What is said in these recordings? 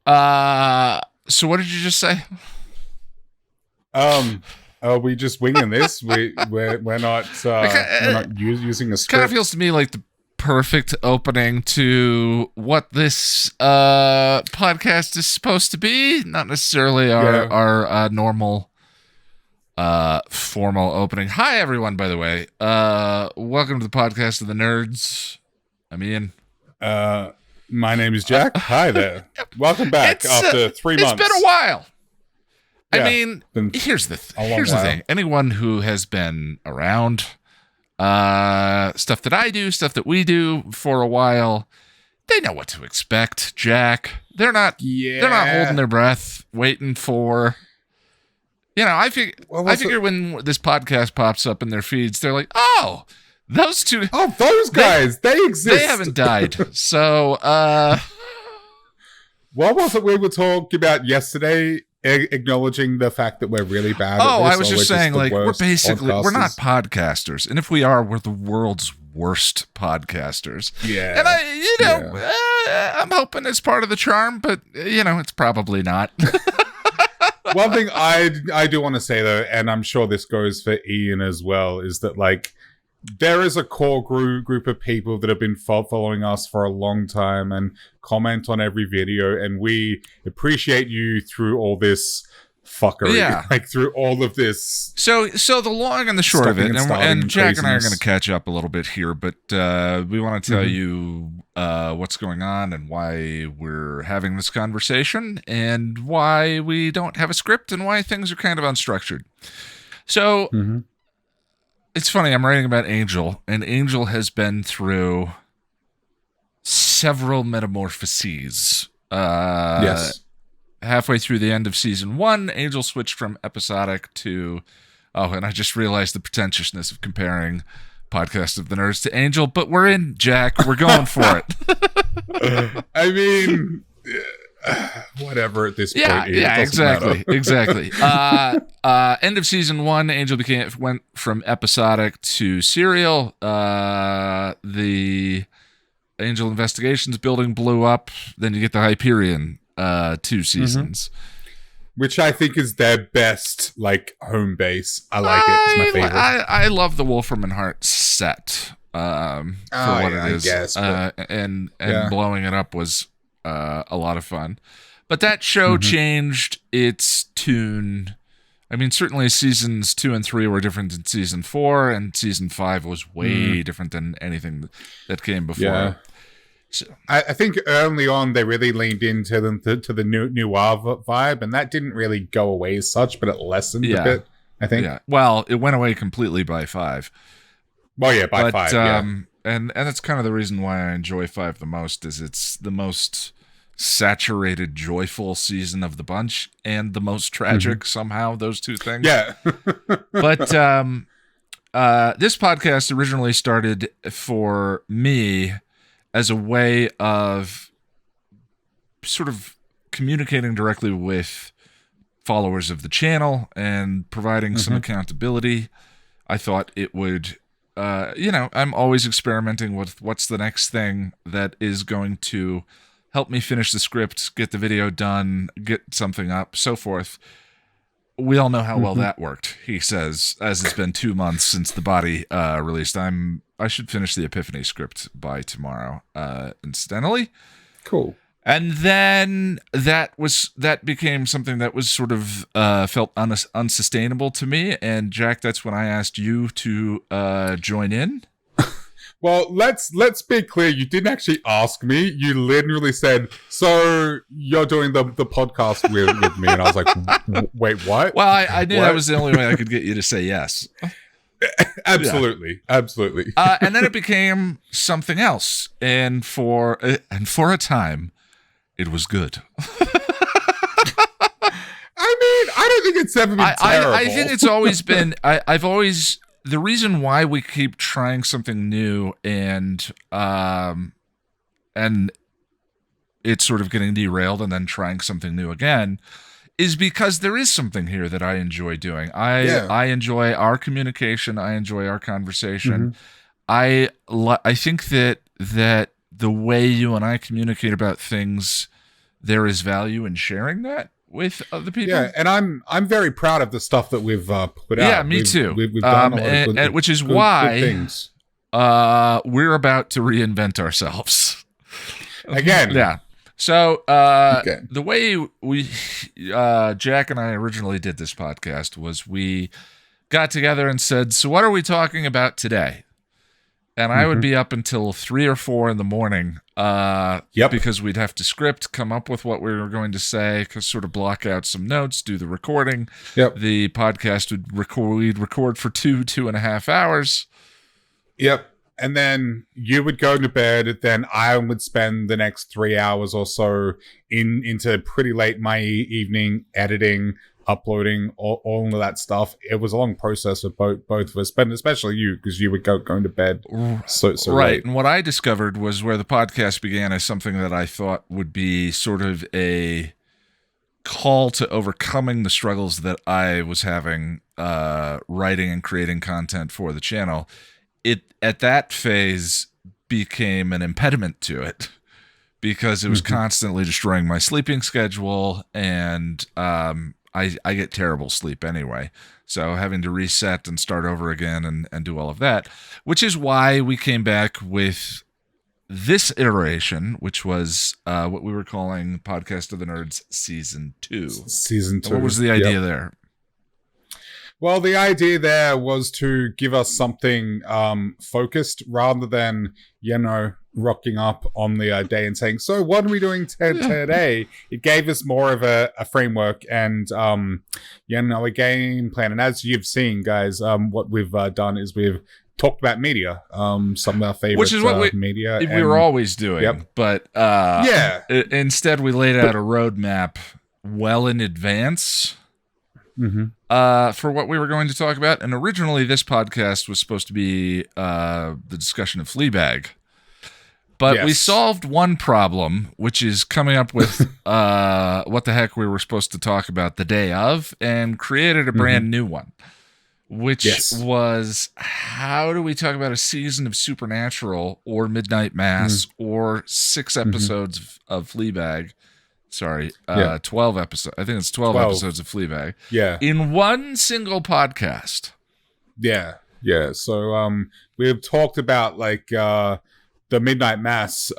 So what did you just say? Are we just winging this? We're not using a script. Kind of feels to me like the perfect opening to what this podcast is supposed to be. Not necessarily our normal formal opening. Hi everyone, by the way. Welcome to the podcast of the nerds. I'm Ian. My name is Jack. Hi there. Welcome back after 3 months. It's been a while. I mean, here's the thing. Anyone who has been around stuff that I do, stuff that we do for a while, they know what to expect, Jack. They're not holding their breath, waiting for... I figure when this podcast pops up in their feeds, they're like, oh, those two... Oh, those guys, they exist. They haven't died. So, what was it we were talking about yesterday? Acknowledging the fact that we're really bad at this. I was just saying, like, we're not podcasters. And if we are, we're the world's worst podcasters. Yeah. And I'm hoping it's part of the charm, but, it's probably not. One thing I do want to say, though, and I'm sure this goes for Ian as well, is that, like, there is a core group of people that have been following us for a long time and comment on every video, and we appreciate you through all this fuckery, through all of this. So the long and the short of it, and Jack and I are going to catch up a little bit here, but we want to tell you what's going on and why we're having this conversation and why we don't have a script and why things are kind of unstructured. So... It's funny, I'm writing about Angel, and Angel has been through several metamorphoses. Yes. Halfway through the end of season 1, Angel switched from episodic to... Oh, and I just realized the pretentiousness of comparing Podcast of the Nerds to Angel, but we're in, Jack. We're going for it. I mean... whatever at this point. Exactly. End of season 1, Angel went from episodic to serial. The Angel Investigations building blew up. Then you get the Hyperion 2 seasons. Which I think is their best, like, home base. I like it. It's my favorite. I love the Wolfram and Hart set for what it is. I guess, and blowing it up was a lot of fun. But that show changed its tune. I mean, certainly seasons 2 and 3 were different than season 4, and season 5 was way different than anything that came before. Yeah. So, I think early on they really leaned into the noir vibe, and that didn't really go away as such, but it lessened a bit, I think. Yeah. Well, it went away completely by 5. Well, yeah, by 5, And that's kind of the reason why I enjoy 5 the most, is it's the most saturated, joyful season of the bunch, and the most tragic somehow, those two things. Yeah. But this podcast originally started for me as a way of sort of communicating directly with followers of the channel and providing some accountability. I thought it would... I'm always experimenting with what's the next thing that is going to help me finish the script, get the video done, get something up, so forth. We all know how well that worked, he says, as it's been 2 months since the body released. I should finish the Epiphany script by tomorrow, incidentally. Cool. And then that became something that was sort of felt unsustainable to me. And Jack, that's when I asked you to join in. Well, let's be clear. You didn't actually ask me. You literally said, "So you're doing the podcast with me," and I was like, "Wait, what?" Well, I knew that was the only way I could get you to say yes. Absolutely. And then it became something else, and for a time, it was good. I mean, I don't think it's ever been terrible. I think it's always been. I've always. The reason why we keep trying something new and it's sort of getting derailed and then trying something new again is because there is something here that I enjoy doing. I enjoy our communication. I enjoy our conversation. I think that the way you and I communicate about things there is value in sharing that with other people. Yeah, and I'm very proud of the stuff that we've put out. Yeah, me too. We've done a lot of good, which is good why things. We're about to reinvent ourselves Again. Yeah. So Okay. the way we Jack and I originally did this podcast was we got together and said, so what are we talking about today? And I would be up until 3 or 4 in the morning because we'd have to script, come up with what we were going to say, sort of block out some notes, do the recording. Yep. The podcast we'd record for 2.5 hours. Yep. And then you would go to bed. Then I would spend the next 3 hours or so into pretty late my evening editing, uploading, all of that stuff. It was a long process for both of us, but especially you, because you would going to bed so right. late. And what I discovered was where the podcast began as something that I thought would be sort of a call to overcoming the struggles that I was having writing and creating content for the channel. It at that phase became an impediment to it because it was constantly destroying my sleeping schedule, and I get terrible sleep anyway. So having to reset and start over again and do all of that, which is why we came back with this iteration, which was what we were calling Podcast of the Nerds Season 2. Season 2. What was the idea there? Well, the idea there was to give us something focused rather than, rocking up on the day and saying, so what are we doing today? It gave us more of a framework and, a game plan. And as you've seen, guys, what we've done is we've talked about media, some of our favorite which is what media. We were always doing. Yep. But instead we laid out a roadmap well in advance. For what we were going to talk about. And originally this podcast was supposed to be the discussion of Fleabag. But we solved one problem, which is coming up with what the heck we were supposed to talk about the day of, and created a brand new one, which was, how do we talk about a season of Supernatural or Midnight Mass or 6 episodes of Fleabag? Sorry, 12 episodes. I think it's 12 episodes of Fleabag. Yeah. In one single podcast. Yeah. Yeah. So we've talked about the Midnight Mass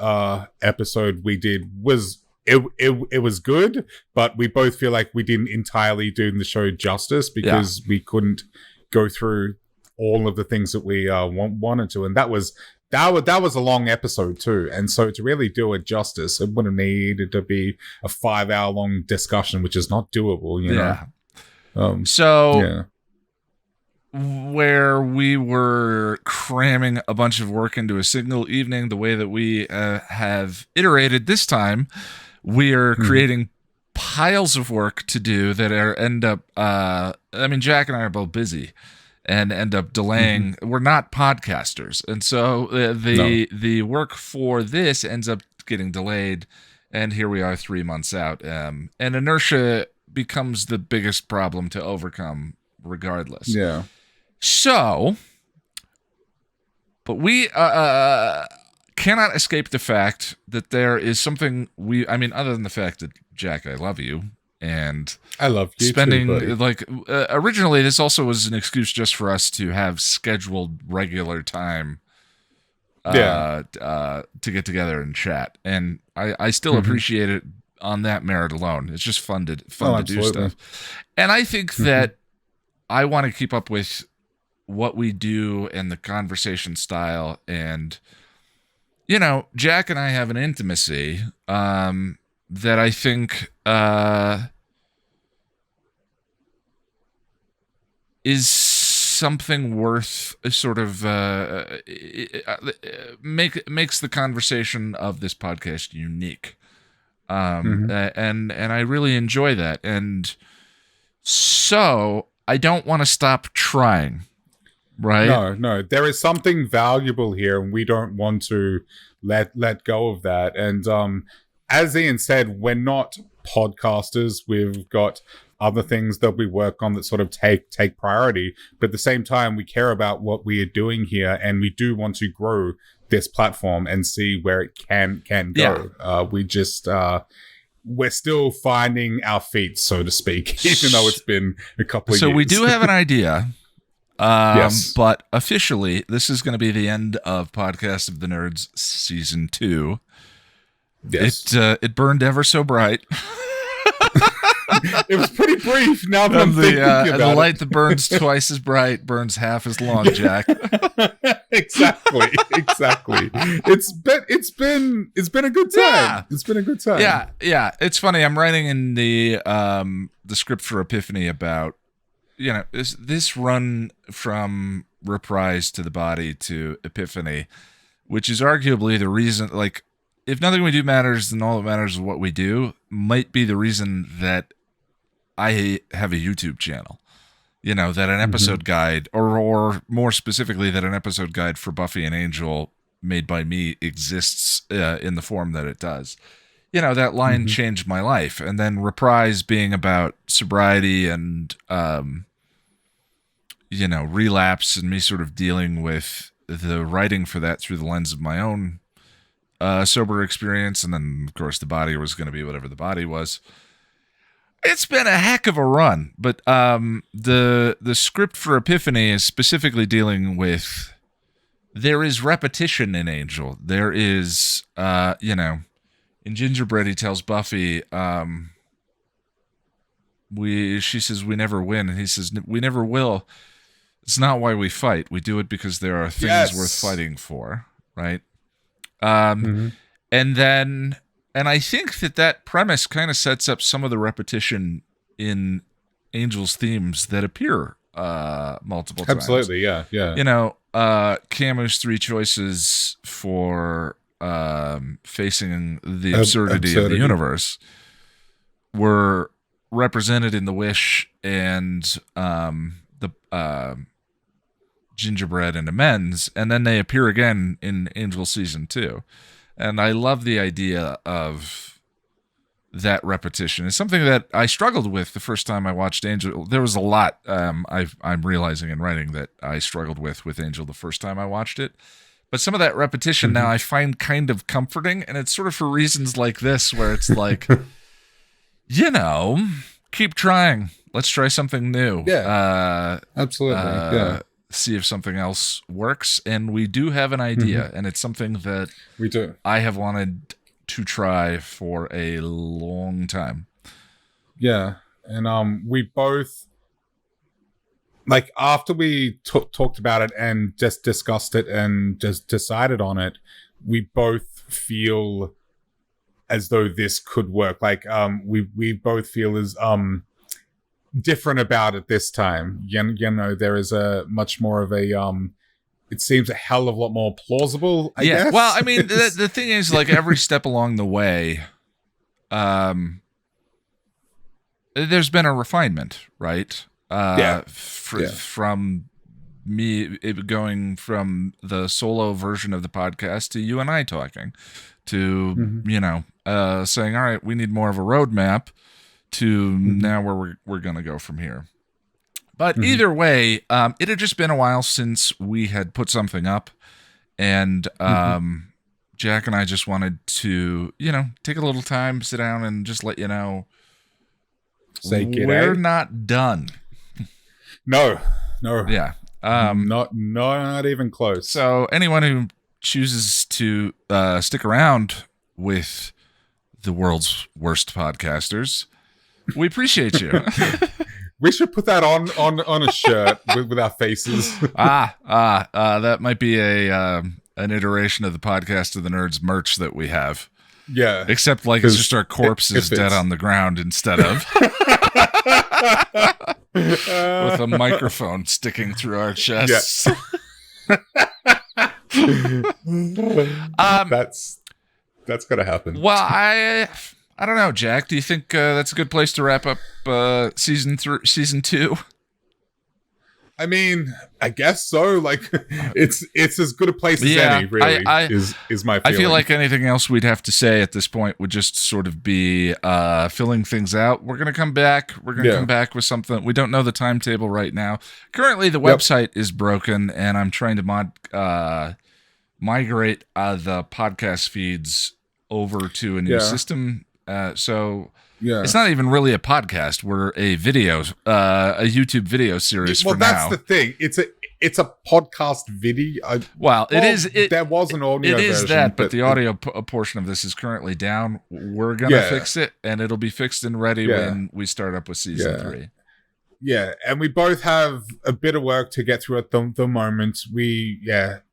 episode we did was it was good, but we both feel like we didn't entirely do the show justice because we couldn't go through all of the things that we wanted to, and that was a long episode too, and so to really do it justice, it would have needed to be a 5-hour long discussion, which is not doable, you know. Where we were cramming a bunch of work into a single evening, the way that we have iterated this time, we are creating piles of work to do that end up. Jack and I are both busy. And end up delaying. We're not podcasters, and so the work for this ends up getting delayed. And here we are, 3 months out, and inertia becomes the biggest problem to overcome, regardless. Yeah. So, but we cannot escape the fact that there is something other than the fact that, Jack, I love you. And I love you spending too, originally this also was an excuse just for us to have scheduled regular time to get together and chat, and I still appreciate it on that merit alone. It's just fun to do stuff, and I think that I want to keep up with what we do and the conversation style, and Jack and I have an intimacy that I think is something worth sort of makes the conversation of this podcast unique, and I really enjoy that, and so I don't want to stop trying. Right? No, there is something valuable here, and we don't want to let go of that. And as Ian said, we're not podcasters. We've got other things that we work on that sort of take priority. But at the same time, we care about what we are doing here, and we do want to grow this platform and see where it can go. We just we're still finding our feet, so to speak, even though it's been a couple of years. So we do have an idea. Yes. But officially, this is going to be the end of Podcast of the Nerds Season 2. Yes. It burned ever so bright. It was pretty brief. Now that I'm thinking about the light it. that burns twice as bright burns half as long, Jack. Exactly. It's been a good time. Yeah. It's been a good time. Yeah. It's funny. I'm writing in the script for Epiphany about this run from Reprise to the Body to Epiphany, which is arguably the reason. Like, if nothing we do matters, then all that matters is what we do. Might be the reason that I have a YouTube channel, that an episode guide, or more specifically, that an episode guide for Buffy and Angel made by me exists in the form that it does. That line changed my life. And then Reprise being about sobriety and, relapse, and me sort of dealing with the writing for that through the lens of my own sober experience. And then, of course, the Body was going to be whatever the Body was. It's been a heck of a run, but the script for Epiphany is specifically dealing with, there is repetition in Angel. There is, in Gingerbread, he tells Buffy, she says, we never win. And he says, we never will. It's not why we fight. We do it because there are things worth fighting for, right? And then... And I think that premise kind of sets up some of the repetition in Angel's themes that appear multiple times. Absolutely, yeah. Camu's 3 choices for facing the absurdity of the universe were represented in The Wish and the Gingerbread and Amends, and then they appear again in Angel Season 2. And I love the idea of that repetition. It's something that I struggled with the first time I watched Angel. There was a lot I'm realizing in writing that I struggled with Angel the first time I watched it. But some of that repetition now I find kind of comforting. And it's sort of for reasons like this, where it's like, keep trying. Let's try something new. Yeah, absolutely. See if something else works, and we do have an idea, and it's something that we do. I have wanted to try for a long time. Yeah, and we both, like, after we talked about it and just discussed it and just decided on it, we both feel as though this could work. Like, we both feel as different about it this time. There is a much more of a it seems a hell of a lot more plausible, I guess. Well, I mean, the thing is, like, every step along the way, there's been a refinement, right? From me going from the solo version of the podcast to you and I talking to saying, all right, we need more of a roadmap, to now where we're going to go from here. But either way, it had just been a while since we had put something up, and Jack and I just wanted to, take a little time, sit down, and just let you know, we're not done. No. Yeah. Not even close. So anyone who chooses to stick around with the world's worst podcasters, we appreciate you. We should put that on a shirt with our faces. That might be an iteration of the Podcast of the Nerds merch that we have. Yeah. Except, like, it's just our corpses dead on the ground instead of with a microphone sticking through our chests. Yeah. That's gonna happen. Well, I don't know, Jack. Do you think that's a good place to wrap up season 2? I mean, I guess so. Like, it's as good a place as any, really, is my feeling. I feel like anything else we'd have to say at this point would just sort of be filling things out. We're going to come back. We're going to come back with something. We don't know the timetable right now. Currently, the website is broken, and I'm trying to migrate the podcast feeds over to a new system. So Yeah. it's not even really a podcast. We're a YouTube video series Well, for that's now. the thing. It's a podcast video. There was an audio It is version, that, but the audio portion of this is currently down. We're going to fix it, and it'll be fixed and ready when we start up with season 3. Yeah, and we both have a bit of work to get through at the moment.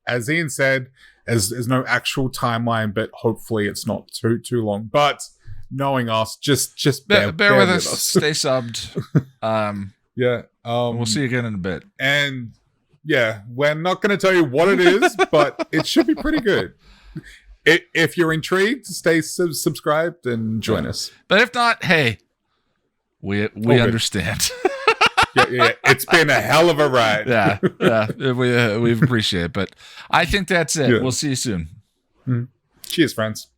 As Ian said, there's no actual timeline, but hopefully it's not too long. But knowing us, just bear with us. Stay subbed. We'll see you again in a bit. And we're not going to tell you what it is, but it should be pretty good. If you're intrigued, stay subscribed and join us. But if not, hey, we understand. It's been a hell of a ride. We appreciate it. But I think that's it. Yeah. We'll see you soon. Cheers, friends.